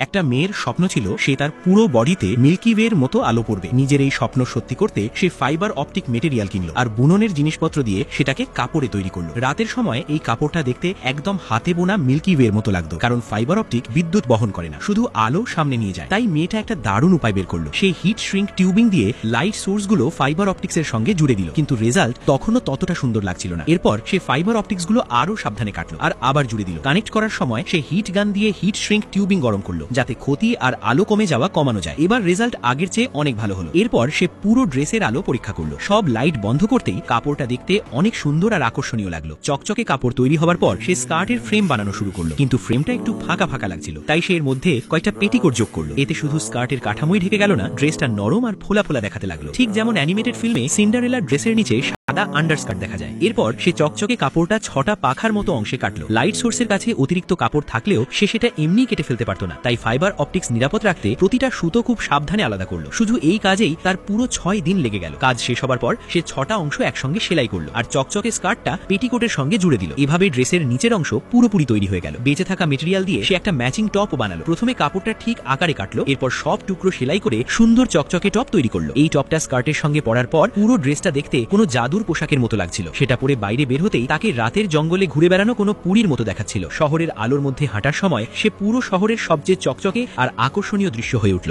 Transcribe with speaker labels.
Speaker 1: একটা মেয়ের স্বপ্ন ছিল সে তার পুরো বডিতে মিল্কি ওয়ের মতো আলো পড়বে। নিজের এই স্বপ্ন সত্যি করতে সে ফাইবার অপটিক মেটেরিয়াল কিনলো আর বুননের জিনিসপত্র দিয়ে সেটাকে কাপড়ে তৈরি করলো। রাতের সময় এই কাপড়টা দেখতে একদম হাতে বোনা মিল্কি ওয়ের মতো লাগতো, কারণ ফাইবার অপটিক বিদ্যুৎ বহন করে না, শুধু আলো সামনে নিয়ে যায়। তাই মেয়েটা একটা দারুণ উপায় বের করলো। সে হিট শ্রিঙ্ক টিউবিং দিয়ে লাইট সোর্স গুলো ফাইবার অপটিক্স এর সঙ্গে জুড়ে দিল, কিন্তু রেজাল্ট তখনও ততটা সুন্দর লাগছিল না। এরপর সে ফাইবার অপটিক্স গুলো আরো সাবধানে কাটলো আর আবার জুড়ে দিল। কানেক্ট করার সময় সে হিট গান দিয়ে হিট শ্রিঙ্ক টিউবিং গরম করলো, যাতে ক্ষতি আর আলো কমে যাওয়া কমানো যায়। এবার রেজাল্ট আগের চেয়ে অনেক ভালো হলো। এরপর সে পুরো ড্রেসের আলো পরীক্ষা করলো। সব লাইট বন্ধ করতেই কাপড়টা দেখতে অনেক সুন্দর আর আকর্ষণীয় লাগলো। চকচকে কাপড় তৈরি হবার পর সে স্কার্টের ফ্রেম বানানো শুরু করলো, কিন্তু ফ্রেমটা একটু ফাঁকা ফাঁকা লাগছিল। তাই সে এর মধ্যে কয়েকটা পেটিকোট যোগ করলো। এতে শুধু স্কার্টের কাঠামোই ঢেকে গেল না, ড্রেসটা নরম আর ফোলা ফোলা দেখাতে লাগলো, ঠিক যেমন অ্যানিমেটেড ফিল্মে সিন্ডারেলার ড্রেসের নিচে সাদা আন্ডারস্কার্ট দেখা যায়। এরপর সে চকচকে কাপড়টা 6টা পাখার মতো অংশে কাটলো। লাইট সোর্সের কাছে অতিরিক্ত কাপড় থাকলেও সে সেটা এমনি কেটে ফেলতে পারতো না, তাই ফাইবার অপটিক্স নিরাপদ রাখতে প্রতিটা সুতো খুব সাবধানে আলাদা করলো। শুধু এই কাজেই তার পুরো 6 দিন লেগে গেল। কাজ শেষ হবার পর সে 6টা অংশ একসঙ্গে সেলাই করলো আর চকচকে স্কার্টটা পেটিকোটের সঙ্গে জুড়ে দিল। এভাবে ড্রেসের নিচের অংশ পুরোপুরি তৈরি হয়ে গেল। বেঁচে থাকা মেটেরিয়াল দিয়ে সে একটা ম্যাচিং টপও বানালো। প্রথমে কাপড়টা ঠিক আকারে কাটলো, এরপর সব টুকরো সেলাই করে সুন্দর চকচকে টপ তৈরি করলো। এই টপটা স্কার্টের সঙ্গে পরার পর পুরো ড্রেসটা দেখতে কোনো জাদুর পোশাকের মতো লাগছিল। সেটা পরে বাইরে বের হতেই তাকে রাতের জঙ্গলে ঘুরে বেড়ানো কোনো পুরীর মতো দেখাচ্ছিল। শহরের আলোর মধ্যে হাঁটার সময় সে পুরো শহরের সবচেয়ে চকচকে আর আকর্ষণীয় দৃশ্য হয়ে উঠল।